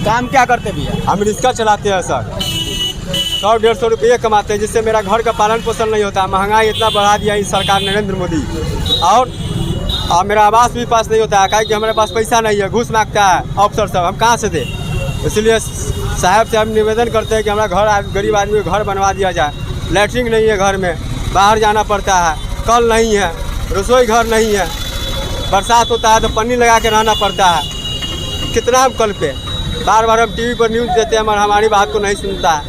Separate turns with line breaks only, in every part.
काम क्या करते भैया?
हम रिक्शा चलाते हैं सर। 100-150 रुपये कमाते हैं, जिससे मेरा घर का पालन पोषण नहीं होता। महंगाई इतना बढ़ा दिया इस सरकार नरेंद्र मोदी। और मेरा आवास भी पास नहीं होता है, क्या कि हमारे पास पैसा नहीं है, घूस मांगता है अफसर सब, हम कहाँ से दें। इसलिए साहब से हम निवेदन करते हैं कि हमारा घर, गरीब आदमी को घर बनवा दिया जाए। लैट्रिन नहीं है घर में, बाहर जाना पड़ता है, कल नहीं है, रसोई घर नहीं है, बरसात होता है तो पन्नी लगा के रहना पड़ता है। कितना हम कल पे बार बार हम टीवी पर न्यूज़ देते हैं, मगर हमारी बात को नहीं सुनता है।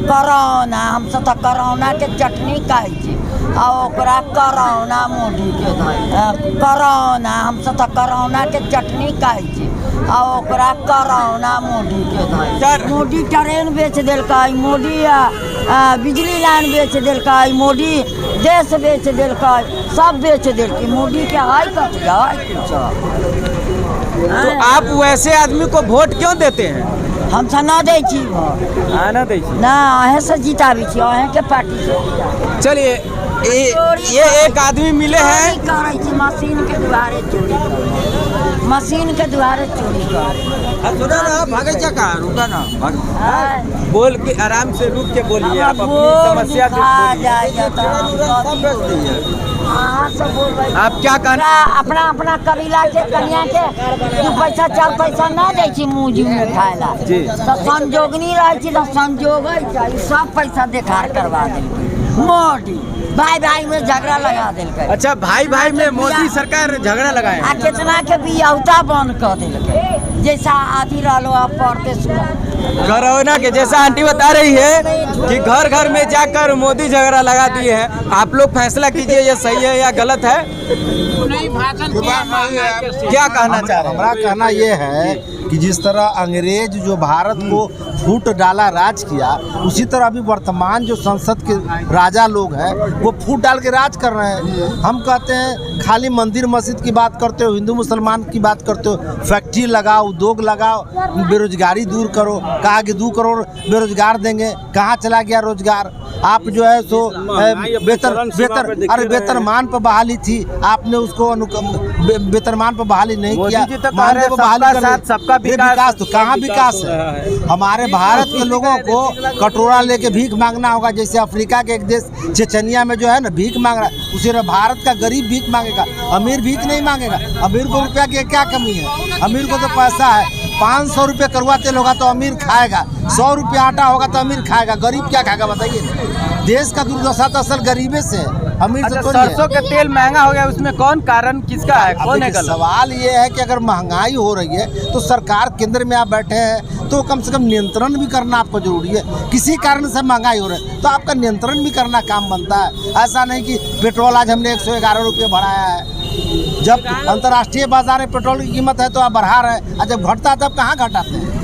कोरोना हमसे तो कोरोना के चटनी खाई छी और ओकरा कोरोना मोदी के कोरोना हमसे तो कोरोना के चटनी खाई छी और ओकरा कोरोना मोदी के मोदी ट्रेन बेच देलकै, मोदी बिजली लाइन बेच देलकै, मोदी देश बेच देलकै, सब बेच देलकै। मोदी के हाय कट जाए।
तो आप वैसे आदमी को वोट क्यों देते हैं?
हम से ना दै छी वोट।
ना दै छी
ना, अहें से जिताबी छी, अहें के पार्टी से।
चलिए, ये एक आदमी मिले हैं,
करे छी मशीन के द्वारे चोरी करे, मशीन के द्वारे चोरी करे।
सुना ना, भागे का रुका ना, बोल के आराम से रुक के बोलिए, आप अपनी समस्या आप क्या कहना?
अपना कबीला के कन्या के 2 पैसा 4 पैसा ना दै छी मुँह जी में खाए ला, तो संजोगनी रहे छी तो संजोग सब पैसा देखार करवा देलकै मोदी। भाई में झगड़ा लगा देलकै।
अच्छा, भाई में मोदी सरकार झगड़ा लगाए
आ कितना के बियाउता बंद कर देलकै। जैसा आदि रहलो आप पढ़ते सुनो
कोरोना के जैसा आंटी बता रही है कि घर घर में जाकर मोदी झगड़ा लगा दिए हैं। आप लोग फैसला कीजिए, ये सही है या गलत है। क्या कहना चाह रहे हैं?
हमारा कहना ये है कि जिस तरह अंग्रेज जो भारत को फूट डाला, राज किया, उसी तरह अभी वर्तमान जो संसद के राजा लोग हैं वो फूट डाल के राज कर रहे हैं। हम कहते हैं खाली मंदिर मस्जिद की बात करते हो, हिंदू मुसलमान की बात करते हो, फैक्ट्री लगाओ, उद्योग लगाओ, बेरोजगारी दूर करो। कहा कि 2 करोड़ बेरोजगार देंगे, कहाँ चला गया रोजगार? आप जो है सो वेतनमान पर बहाली थी, आपने उसको वेतनमान पर बहाली नहीं किया।
सबका
विकास तो कहाँ विकास है? हमारे भारत के लोगों को कटोरा लेके भीख मांगना होगा। जैसे अफ्रीका के एक देश चेचनिया में जो है ना भीख मांग रहा है, उसी तरह भारत का गरीब भीख मांगेगा, अमीर भीख नहीं मांगेगा। अमीर को रुपया की क्या कमी है? अमीर को तो पैसा है। 500 रुपये कड़वा तेल होगा तो अमीर खाएगा, 100 रुपये आटा होगा तो अमीर खाएगा, गरीब क्या खाएगा बताइए? देश का दुर्दशा तो असल गरीबी से है, अमीर से तो
सरसों का तेल महंगा हो गया, उसमें कौन कारण किसका है? कौन है?
सवाल ये है कि अगर महंगाई हो रही है तो सरकार केंद्र में आप बैठे हैं तो कम से कम नियंत्रण भी करना आपको जरूरी है। किसी कारण से महंगाई हो रही है तो आपका नियंत्रण भी करना काम बनता है। ऐसा नहीं कि पेट्रोल आज हमने 111 रुपये बढ़ाया है, जब अंतर्राष्ट्रीय बाजार में पेट्रोल की कीमत है तो आप बढ़ा रहे हैं, और जब घटता है तब कहाँ घटाते हैं?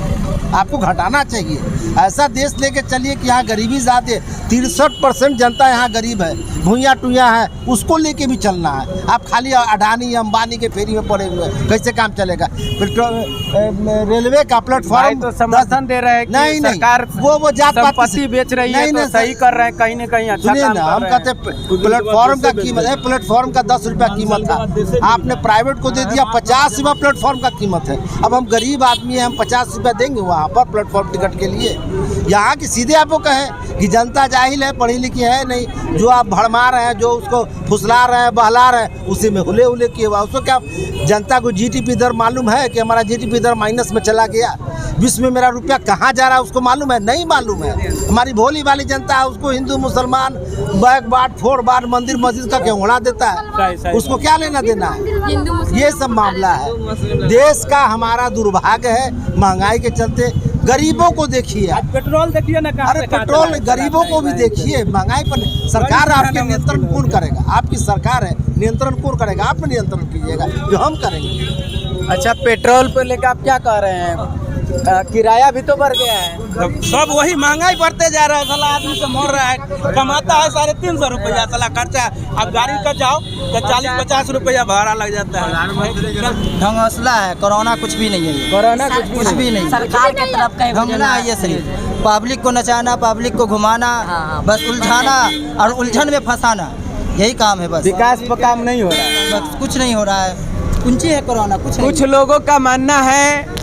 आपको घटाना चाहिए। ऐसा देश लेके चलिए कि यहाँ गरीबी ज़्यादा, 63% जनता यहाँ गरीब है, भूया टूया है, उसको लेके भी चलना है। आप खाली अडानी अंबानी के फेरी में पड़े हुए हैं, कैसे काम चलेगा? रेलवे का प्लेटफॉर्म
तो समर्थन दे रहे हैं कि
नहीं
सरकार
वो जात
संपत्ति बेच रही है, तो सही कर रहे हैं, कहीं न कहीं अच्छा काम कर रहे हैं।
हम कहते प्लेटफॉर्म का कीमत है, प्लेटफॉर्म का 10 रुपया कीमत था, आपने प्राइवेट को दे दिया 50 रुपया प्लेटफॉर्म का कीमत है। अब हम गरीब आदमी हैं, हम 50 रुपया देंगे वहाँ पर प्लेटफॉर्म टिकट के लिए? यहाँ की सीधे आपको कहें कि जनता जाहिल है, पढ़ी लिखी है नहीं, जो आप भड़मा रहे हैं, जो उसको फुसला रहे हैं, बहला रहे हैं, उसी में हुले हुले किए हुआ। उसको क्या जनता को जीडीपी दर मालूम है कि हमारा जीडीपी दर माइनस में चला गया? विश्व में मेरा रुपया कहाँ जा रहा है उसको मालूम है? नहीं मालूम है। हमारी भोली वाली जनता है, उसको हिंदू मुसलमान बैक बाट फोड़ बाट मंदिर मस्जिद का क्यों उड़ा देता है? उसको क्या लेना देना है? ये सब मामला है। देश का हमारा दुर्भाग्य है, महंगाई के चलते गरीबों को देखिए,
पेट्रोल देखिए ना,
अरे पेट्रोल गरीबों को भी देखिए। महंगाई पर सरकार आपके नियंत्रण कौन करेगा? आपकी सरकार है, नियंत्रण कौन करेगा? आप नियंत्रण कीजिएगा, जो हम करेंगे।
अच्छा, पेट्रोल पे लेकर आप क्या कह रहे हैं? किराया भी तो बढ़ गया है।
सब वही महंगाई बढ़ते जा रहा है, साला आदमी से मर रहा है, कमाता है 350 रुपया, साला खर्चा। अब गाड़ी का जाओ तो 40-50 रुपया भाड़ा लग जाता है।
ढंगसला है, कोरोना कुछ भी नहीं है।
कोरोना
कुछ भी नहीं,
सरकार के तरफ का
ढंगना है ये सिर्फ पब्लिक को नचाना, पब्लिक को घुमाना, बस उलझाना और उलझन में फंसाना, यही काम है बस।
विकास पर काम नहीं हो रहा है,
बस कुछ नहीं हो रहा है। कुंची है कोरोना, कुछ
लोगों का मानना है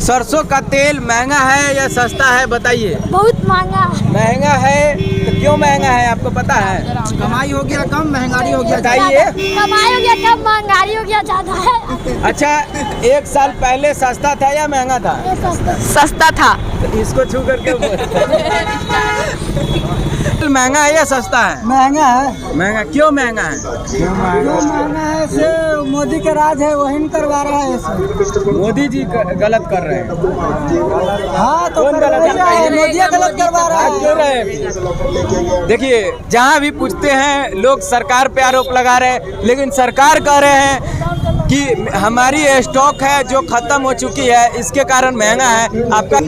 सरसों का तेल महंगा है या सस्ता है बताइए।
बहुत महंगा है।
महंगा है तो क्यों महंगा है आपको पता है?
कमाई हो गया कम, महंगाई हो गया
बताइए।
कमाई हो गया कम, महंगाई हो गया ज्यादा है।
अच्छा, 1 साल पहले सस्ता था या महंगा था?
सस्ता था।
तो इसको छू करके महंगा है या सस्ता है?
महंगा है।
महंगा क्यों महंगा है?
महंगा है से मोदी का राज है, वही करवा रहा है इसे।
मोदी जी गलत कर रहे हैं।
हाँ तो
कौन गलत कर रहा है?
मोदी गलत करवा रहा
आप क्यों रहे? देखिए, जहाँ भी पूछते हैं लोग सरकार पे आरोप लगा रहे हैं, लेकिन सरकार कह रहे हैं कि हमारी स्टॉक है जो खत्म हो चुकी है, इसके कारण महंगा है। आपका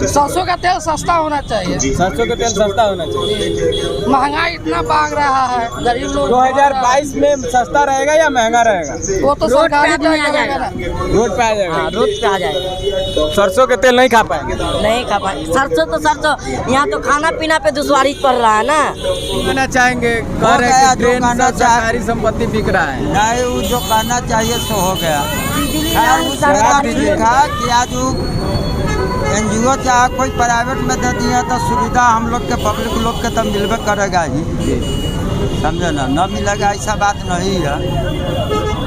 सरसों का तेल सस्ता होना चाहिए।
सरसों का तेल सस्ता होना चाहिए।
महंगाई इतना भाग रहा है, गरीब लोग
2022 में सस्ता रहेगा या महंगा रहेगा?
वो तो सरकारी तय करेगा ना।
रोड पे आ जाएगा।
रोड पे आ जाएगा।
सरसों के तेल नहीं खा पाएंगे।
नहीं खा पाए। सरसों तो सरसों, यहाँ तो खाना पीना पे दुश्वारी पड़ रहा है ना।
कहना चाहेंगे, कह रहे हैं कि ट्रेन से सरकारी संपत्ति बिक रहा है।
नहीं, वो जो करना चाहिए सो हो गया।
दीजिए।
कि आज NGO चाहे कोई प्राइवेट में दे दिया तो सुविधा हम लोग के पब्लिक लोग के तो मिलबे करेगा ही, समझे ना। न मिलेगा ऐसा बात नहीं है।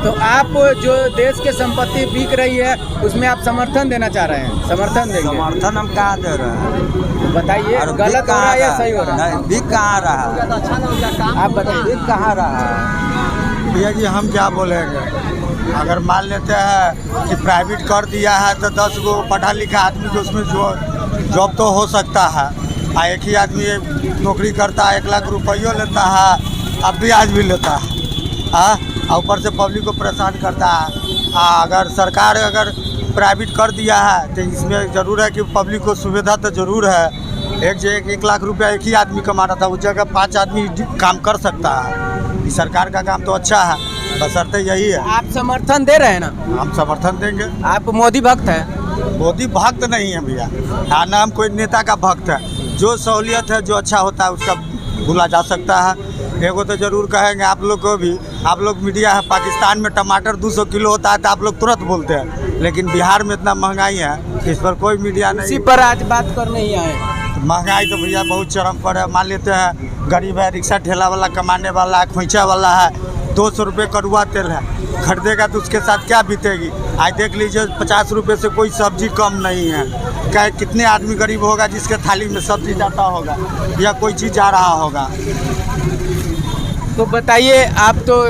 तो आप जो देश के संपत्ति बिक रही है उसमें आप समर्थन देना चाह रहे हैं? समर्थन देंगे?
समर्थन हम कहाँ दे रहे हैं?
तो बताइए, गलत हो रहा है या सही हो रहा है?
नहीं, बिक कहाँ रहा है?
आप बताइए।
बिक कहाँ रहा है?
भैया जी हम क्या बोलेंगे, अगर मान लेते हैं कि प्राइवेट कर दिया है तो 10 गो पढ़ा लिखा आदमी को उसमें जॉब तो हो सकता है। एक ही आदमी नौकरी करता है, 1 लाख रुपये लेता है, अब भी आज भी लेता है। और ऊपर से पब्लिक को परेशान करता है। अगर सरकार अगर प्राइवेट कर दिया है तो इसमें ज़रूर है कि पब्लिक को सुविधा तो ज़रूर है। 1 लाख रुपया एक ही आदमी कमा रहा था, उस जगह 5 आदमी काम कर सकता है। सरकार का काम तो अच्छा है, बशर्ते यही है।
आप समर्थन दे रहे हैं ना?
हम समर्थन देंगे।
आप मोदी भक्त हैं?
मोदी भक्त नहीं है भैया, ना हम कोई नेता का भक्त है। जो सहूलियत है, जो अच्छा होता है उसका भूला जा सकता है। एगो तो जरूर कहेंगे आप लोग को भी, आप लोग मीडिया है, पाकिस्तान में टमाटर 200 किलो होता है तो आप लोग तुरंत बोलते हैं, लेकिन बिहार में इतना महंगाई है इस पर कोई मीडिया नहीं।
इसी पर आज बात करने ही आए।
महंगाई तो भैया बहुत चरम पर है। मान लेते हैं गरीब है, रिक्शा ठेला वाला, कमाने वाला है, खोइचा वाला है, 200 रुपये कड़ुआ तेल है, खरीदेगा तो उसके साथ क्या बीतेगी। आज देख लीजिए 50 रुपये से कोई सब्जी कम नहीं है। क्या कितने आदमी गरीब होगा जिसके थाली में सब्जी जाता होगा या कोई चीज़ जा रहा होगा।
तो बताइए, आप तो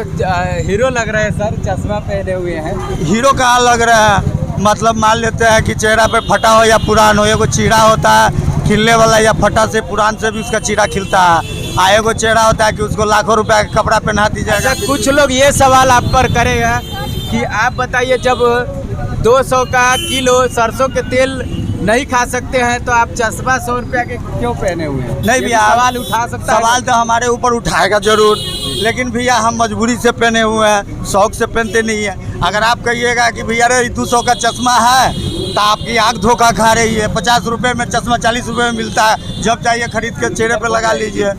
हीरो लग रहे हैं सर, चश्मा पहने हुए हैं।
हीरो कहाँ लग रहा है, मतलब मान लेते हैं कि चेहरा पे फटा हो या पुरान हो, एगो चीरा होता है खिलने वाला, या फटा से पुरान से भी उसका चीरा खिलता है। एगो चेहरा होता है कि उसको लाखों रुपया का कपड़ा पहना दी जाएगा।
अच्छा, कुछ लोग ये सवाल आप पर करेगा कि आप बताइए, जब 200 का किलो सरसों के तेल नहीं खा सकते हैं तो आप चश्मा 100 रुपया के क्यों पहने हुए हैं?
नहीं भैया,
सवाल उठा सकता है।
सवाल तो हमारे ऊपर उठाएगा जरूर, लेकिन भैया हम मजबूरी से पहने हुए हैं, शौक से पहनते नहीं है। अगर आप कहिएगा कि भैया रे 200 का चश्मा है तो आपकी आँख धोखा खा रही है। 50 रुपये में चश्मा 40 रुपये में मिलता है, जब चाहिए खरीद के चेहरे पे लगा लीजिए।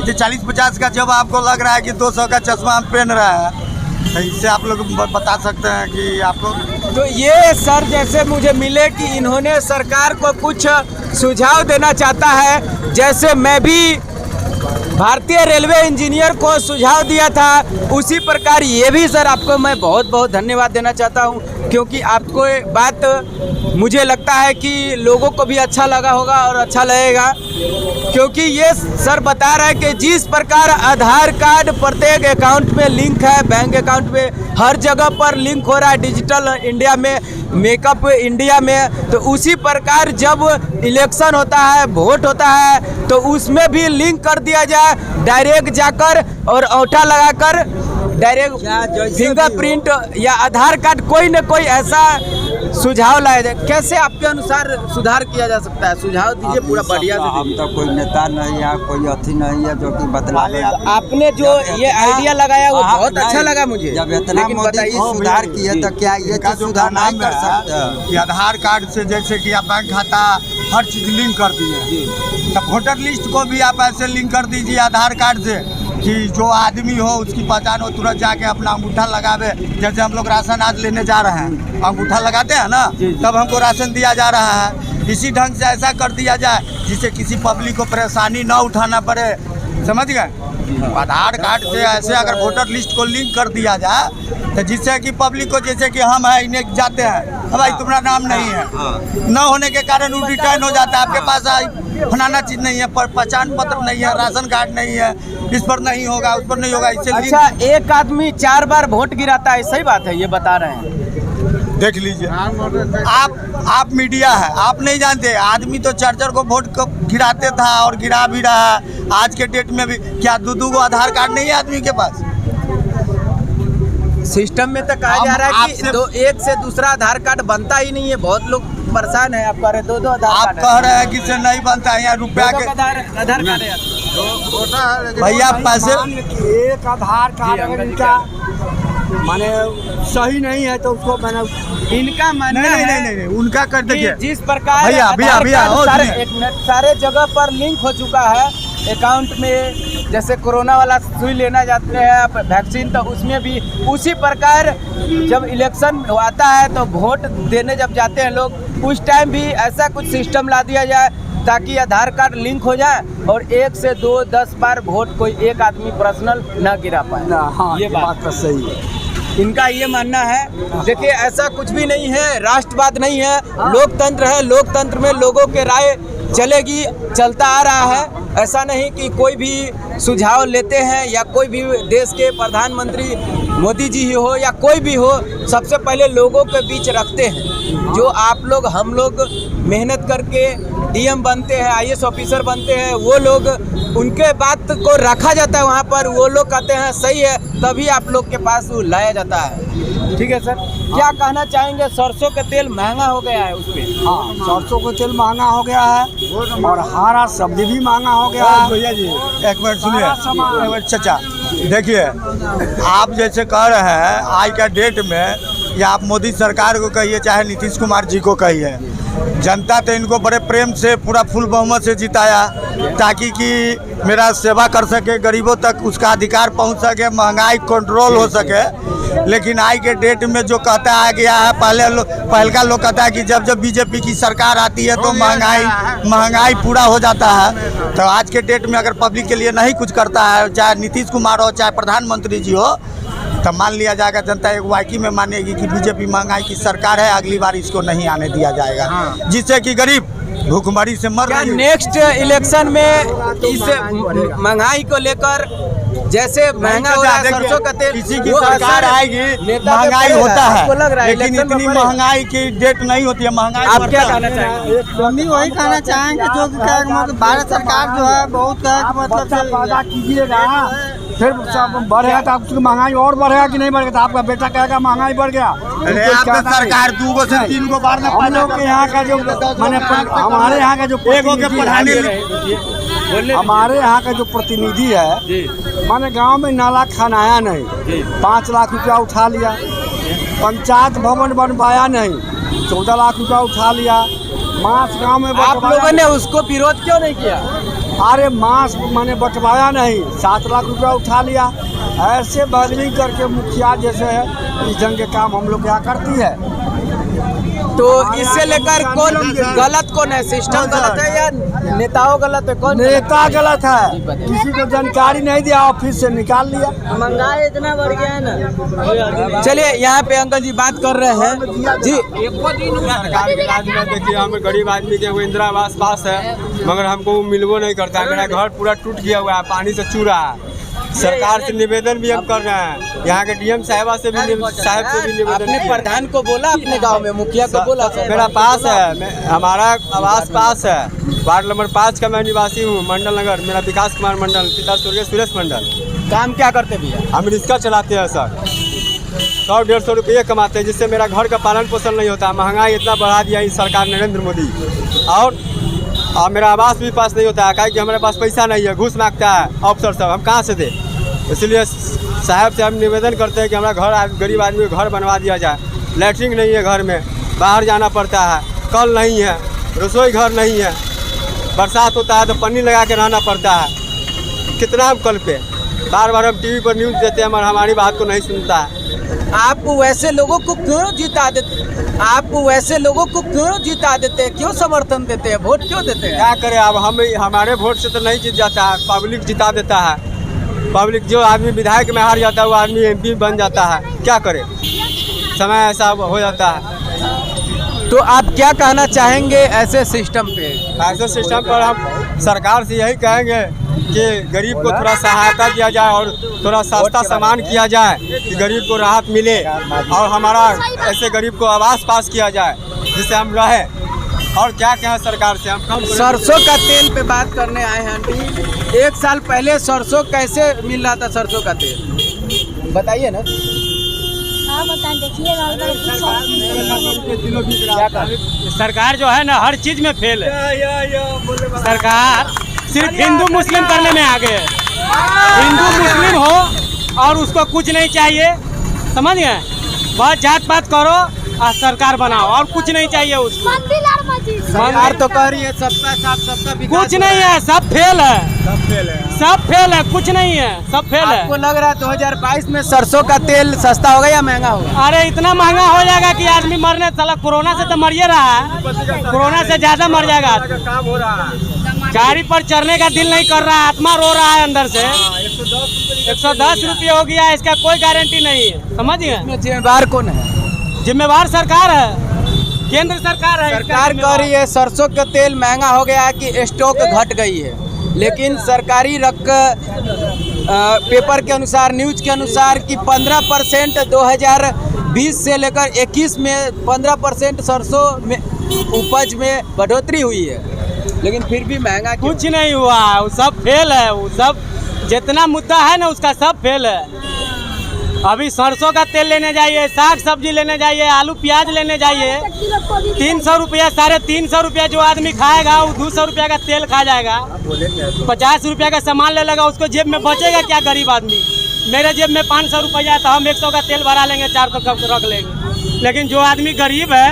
40-50 का जब आपको लग रहा है कि 200 का चश्मा हम पहन रहे हैं, तो इससे आप लोग बता सकते हैं कि आपको।
तो ये सर जैसे मुझे मिले कि इन्होंने सरकार को कुछ सुझाव देना चाहता है, जैसे मैं भी भारतीय रेलवे इंजीनियर को सुझाव दिया था, उसी प्रकार ये भी सर आपको मैं बहुत बहुत धन्यवाद देना चाहता हूँ, क्योंकि आपको ये बात मुझे लगता है कि लोगों को भी अच्छा लगा होगा और अच्छा लगेगा, क्योंकि ये सर बता रहे हैं कि जिस प्रकार आधार कार्ड प्रत्येक अकाउंट में लिंक है, बैंक अकाउंट में हर जगह पर लिंक हो रहा है डिजिटल इंडिया में, मेकअप इंडिया में, तो उसी प्रकार जब इलेक्शन होता है, वोट होता है, तो उसमें भी लिंक कर दिया जाए, डायरेक्ट जाकर और औंठा लगाकर डायरेक्ट फिंगरप्रिंट या आधार कार्ड, कोई न कोई ऐसा सुझाव लाया जाए। कैसे आपके अनुसार सुधार किया जा सकता है? सुझाव दीजिए पूरा बढ़िया से।
हम तो कोई नेता नहीं है, कोई अथी नहीं है जो कि बदला।
आपने जो ये आइडिया लगाया वो बहुत अच्छा लगा मुझे।
जब इतना मोदी सुधार किए तो क्या ये चीज सुधार नहीं कर सकते?
कि आधार कार्ड से जैसे कि आप बैंक खाता हर चीज़ लिंक कर दिए, तो वोटर लिस्ट को भी आप ऐसे लिंक कर दीजिए आधार कार्ड से
कि जो आदमी हो उसकी पहचान हो, तुरंत जाके अपना अंगूठा लगावे। जैसे हम लोग राशन आज लेने जा रहे हैं, अंगूठा लगाते हैं ना, तब हमको राशन दिया जा रहा है। इसी ढंग से ऐसा कर दिया जाए जिससे किसी पब्लिक को परेशानी ना उठाना पड़े, समझ गए। आधार कार्ड से ऐसे अगर वोटर लिस्ट को लिंक कर दिया जाए तो जिससे कि पब्लिक को, जैसे कि हम हैं इन्हें जाते हैं, भाई तुम्हारा नाम नहीं है, न होने के कारण वो रिटर्न हो जाता है, आपके पास फलाना चीज़ नहीं है, पर पहचान पत्र नहीं है, राशन कार्ड नहीं है, इस पर नहीं होगा, उस पर नहीं होगा, इससे
अच्छा, एक आदमी 4 बार वोट गिराता है, सही बात है, ये बता रहे हैं।
देख लीजिए आप मीडिया है, आप नहीं जानते, आदमी तो 4 को वोट को गिराते था और गिरा भी रहा है। आज के डेट में भी क्या 2 को आधार कार्ड नहीं है आदमी के पास?
सिस्टम में तो कहा जा रहा है कि एक से दूसरा आधार कार्ड बनता ही नहीं है, बहुत लोग परेशान है। आप कह रहे 2 आधार कार्ड,
आप कह रहे हैं कि से नहीं बनता है, यहाँ रुपया के
आधार कार्ड है
भैया पैसे
एक आधार कार्ड अगर इनका माने सही नहीं है तो उसको मैंने
इनका मानना
नहीं, उनका कर देखिए
जिस प्रकार
भैया
सारे जगह पर लिंक हो चुका है अकाउंट में। जैसे कोरोना वाला सुई लेना जाते हैं वैक्सीन, तो उसमें भी उसी प्रकार जब इलेक्शन आता है तो वोट देने जब जाते हैं लोग, उस टाइम भी ऐसा कुछ सिस्टम ला दिया जाए ताकि आधार कार्ड लिंक हो जाए और 1 से 2 10 बार वोट कोई एक आदमी पर्सनल ना गिरा पाए।
हाँ,
ये बात
तो सही है।
इनका ये मानना है। देखिए, ऐसा कुछ भी नहीं है, राष्ट्रवाद नहीं है, लोकतंत्र है। लोकतंत्र में लोगों के राय चलेगी, चलता आ रहा है। ऐसा नहीं कि कोई भी सुझाव लेते हैं या कोई भी देश के प्रधानमंत्री मोदी जी ही हो या कोई भी हो, सबसे पहले लोगों के बीच रखते हैं। जो आप लोग हम लोग मेहनत करके डीएम बनते हैं, आईएएस ऑफिसर बनते हैं, वो लोग उनके बात को रखा जाता है वहाँ पर, वो लोग कहते हैं सही है, तभी आप लोग के पास वो लाया जाता है। ठीक है सर, क्या कहना चाहेंगे? सरसों का तेल महंगा हो गया है, उस पर
हाँ, सरसों का तेल महंगा हो गया है और हरा सब्जी भी महंगा हो गया है।
भैया जी एक मिनट सुनिए, एक मिनट चाचा, देखिए आप जैसे कह रहे हैं आज का डेट में, या आप मोदी सरकार को कहिए चाहे नीतीश कुमार जी को कहिए, जनता तो इनको बड़े प्रेम से पूरा फुल बहुमत से जिताया ताकि कि मेरा सेवा कर सके, गरीबों तक उसका अधिकार पहुंच सके, महंगाई कंट्रोल हो सके। लेकिन आज के डेट में जो कहता आ गया है, पहले का लोग कहता है कि जब जब बीजेपी की सरकार आती है तो महंगाई पूरा हो जाता है। तो आज के डेट में अगर पब्लिक के लिए नहीं कुछ करता है, चाहे नीतीश कुमार हो चाहे प्रधानमंत्री जी हो, तो मान लिया जाएगा जनता एक वाकई में मानेगी कि बीजेपी महंगाई की सरकार है, अगली बार इसको नहीं आने दिया जाएगा, जिससे कि गरीब भूखमरी से मर रही है।
नेक्स्ट इलेक्शन में इस महंगाई को लेकर, जैसे महंगा हो रहा है सरसों का तेल,
किसी की सरकार आएगी महंगाई होता है, लेकिन इतनी महंगाई की डेट नहीं होती है। महंगाई
आप क्या कहना चाहेंगे?
हम भी वही कहना चाहेंगे जो भारत सरकार जो है बहुत मतलब
कीजिएगा, फिर बढ़ेगा तो आपकी महंगाई और बढ़ेगा कि नहीं बढ़ेगा? तो आपका बेटा कहेगा महंगाई बढ़ गया।
सरकार 2 से 3 बार न
हम लोग के यहाँ का जो मैंने हमारे यहाँ का जो हमारे यहाँ का जो प्रतिनिधि है, माने गांव में नाला खनाया नहीं, 5 लाख रुपया उठा लिया, पंचायत भवन बनवाया नहीं, 14 लाख रुपया उठा लिया, मांस गांव में
आप लोगों ने उसको विरोध क्यों नहीं किया?
अरे मांस मैंने बंटवाया नहीं, 7 लाख रुपया उठा लिया। ऐसे बदली करके मुखिया जैसे है, इस ढंग के काम हम लोग क्या करती है।
तो इससे लेकर कौन गलत, कौन है? सिस्टम गलत है या नेताओं गलत है? कौन
नेता गलत है? किसी को जानकारी नहीं दिया, ऑफिस से निकाल लिया।
महंगाई इतना बढ़ गया है ना।
चलिए, यहाँ पे अंकल जी बात कर रहे हैं जी।
सरकार के राज में देखिए, हम गरीब आदमी के वो इंदिरा आवास पास है, मगर हमको वो मिलवो नहीं करता। मेरा घर पूरा टूट गया हुआ है, पानी से चूरा है। सरकार से निवेदन भी हम कर रहे हैं, यहाँ के डीएम साहब से भी निवेदन।
अपने प्रधान को बोला, अपने गांव में मुखिया को बोला?
मेरा पास है, हमारा आवास पास है, वार्ड नंबर 5 का मैं निवासी हूँ, मंडल नगर। मेरा विकास कुमार मंडल, पिता स्वर्गीय सुरेश मंडल।
काम क्या करते भैया?
हम रिक्शा चलाते हैं सर, 100-150 रुपये कमाते हैं, जिससे मेरा घर का पालन पोषण नहीं होता। महंगाई इतना बढ़ा दिया इस सरकार नरेंद्र मोदी, और मेरा आवास भी पास नहीं होता है, क्या कि हमारे पास पैसा नहीं है, घूस मांगता है अफसर सब, हम कहाँ से दें? इसलिए साहब से हम निवेदन करते हैं कि हमारा घर, गरीब आदमी को घर बनवा दिया जाए। लैट्रिन नहीं है घर में, बाहर जाना पड़ता है, कल नहीं है, रसोई घर नहीं है, बरसात होता है तो पन्नी लगा के रहना पड़ता है। कितना हम कल पे बार बार हम टीवी पर न्यूज़ देते हैं मगर हमारी बात को नहीं सुनता है।
आप वैसे लोगों को क्यों जिता देते, आप वैसे लोगों को क्यों जिता देते हैं, क्यों समर्थन देते हैं, वोट क्यों देते हैं?
क्या करें अब, हम हमारे वोट से तो नहीं जीत जाता है, पब्लिक जिता देता है। पब्लिक जो आदमी विधायक में हार जाता है वो आदमी MP बन जाता है। क्या करे, समय ऐसा हो जाता है।
तो आप क्या कहना चाहेंगे ऐसे सिस्टम पे?
ऐसे सिस्टम पर हम सरकार से यही कहेंगे कि गरीब को थोड़ा सहायता दिया जाए और थोड़ा सस्ता सामान किया जाए कि गरीब को राहत मिले, और हमारा ऐसे गरीब को आवास पास किया जाए जिससे हम रहें। और क्या कहें सरकार से हम
सरसों का तेल पे बात करने आए हैं आंटी। 1 साल पहले सरसों कैसे मिल रहा था, सरसों का तेल बताइए ना।
हाँ बताएं, देखिएगा
सरकार जो है ना हर चीज में फेल है। सरकार सिर्फ हिंदू मुस्लिम करने में आगे है। हिंदू मुस्लिम हो और उसको कुछ नहीं चाहिए, समझ गए? बस जात पात करो और सरकार बनाओ और कुछ नहीं चाहिए उसको।
सरकार तो कह रही है सबका साथ सबका विकास,
कुछ नहीं है, सब फेल है, सब फेल है, कुछ नहीं है, सब फेल है।
आपको लग रहा है 2022 में सरसों का तेल सस्ता होगा या महंगा होगा?
अरे इतना महंगा हो जाएगा कि आदमी मरने, साला कोरोना से तो मर ही रहा है, कोरोना से ज्यादा मर जाएगा।
काम हो रहा है,
गाड़ी पर चढ़ने का दिल नहीं कर रहा है, आत्मा रो रहा है अंदर से। 110 रुपये हो गया, इसका कोई गारंटी नहीं है, समझ गए?
जिम्मेवार कौन है?
जिम्मेवार सरकार है, केंद्र सरकार है।
सरकार कह रही है सरसों का तेल महंगा हो गया है कि स्टॉक घट गई है, लेकिन सरकारी पेपर के अनुसार, न्यूज के अनुसार कि 15% 2020 से लेकर 21 में 15% सरसों में उपज में बढ़ोतरी हुई है, लेकिन फिर भी महंगा क्यों?
कुछ नहीं हुआ, वो सब फेल है, वो सब जितना मुद्दा है ना उसका सब फेल है। अभी सरसों का तेल लेने जाइए, साग सब्जी लेने जाइए, आलू प्याज लेने जाइए, 300 रुपया 350 रुपया जो आदमी खाएगा वो 200 रुपया का तेल खा जाएगा। 50 रुपया का सामान ले लेगा, उसको जेब में बचेगा क्या गरीब आदमी? मेरे जेब में 500 रुपया तो हम 100 का तेल भरा लेंगे, 400 का रख लेंगे। लेकिन जो आदमी गरीब है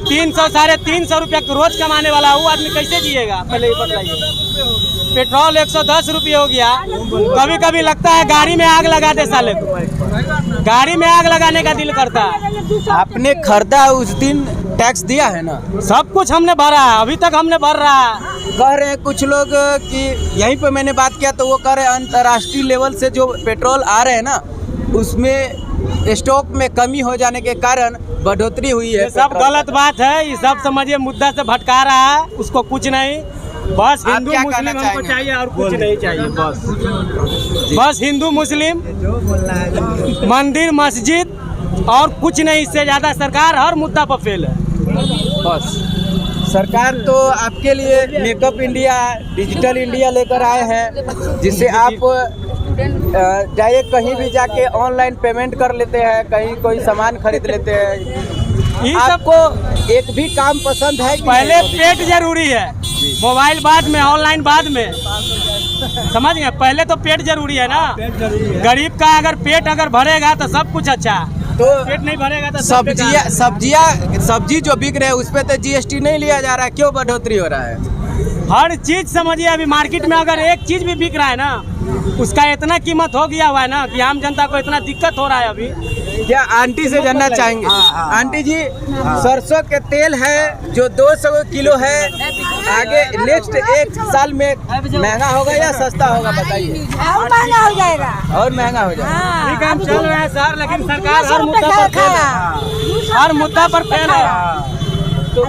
300 350 रुपया रोज कमाने वाला, वो आदमी कैसे जिएगा? पहले ही बताइए। पेट्रोल 110 रुपये हो गया, कभी कभी लगता है गाड़ी में आग लगा दे साले को, गाड़ी में आग लगाने का दिल करता है।
आपने खरीदा उस दिन टैक्स दिया है ना?
सब कुछ हमने भरा है, अभी तक हमने भर रहा है।
कह रहे हैं कुछ लोग कि यहीं पे मैंने बात किया तो वो कह रहे हैं अंतर्राष्ट्रीय लेवल से जो पेट्रोल आ रहे हैं ना उसमें स्टॉक में कमी हो जाने के कारण बढ़ोतरी हुई है।
ये सब गलत बात है, ये सब समझिए मुद्दा से भटका रहा है, उसको कुछ नहीं। बस हिंदू मुस्लिम हमको चाहिए और कुछ नहीं चाहिए। बस हिंदू मुस्लिम, मंदिर मस्जिद और कुछ नहीं, इससे ज़्यादा सरकार हर मुद्दा पर फेल है।
बस सरकार तो आपके लिए मेकअप इंडिया, डिजिटल इंडिया लेकर आए हैं, जिससे आप डायरेक्ट कहीं भी जाके ऑनलाइन पेमेंट कर लेते हैं, कहीं कोई सामान खरीद लेते हैं। आपको एक भी काम पसंद है?
पहले पेट जरूरी है, मोबाइल बाद में, ऑनलाइन बाद में, समझ गए? पहले तो पेट जरूरी है ना। गरीब का अगर पेट अगर भरेगा तो सब कुछ अच्छा, तो पेट नहीं भरेगा तो सब्जी जो बिक रहे हैं उस पर तो GST नहीं लिया जा रहा है, क्यों बढ़ोतरी हो रहा है? हर चीज समझिए, अभी मार्केट में अगर एक चीज भी बिक रहा है ना उसका इतना कीमत हो गया हुआ है ना कि आम जनता को इतना दिक्कत हो रहा है। अभी
क्या आंटी से जानना चाहेंगे? आंटी जी, सरसों के तेल है जो 200 किलो है, आगे नेक्स्ट 1 साल में महंगा होगा या सस्ता होगा बताइए?
और महंगा हो जाएगा,
और महंगा हो जाएगा।
ठीक है, हम चल रहे हैं सर, लेकिन सरकार हर मुद्दा पर फेल है, हर मुद्दा पर फेल है। तो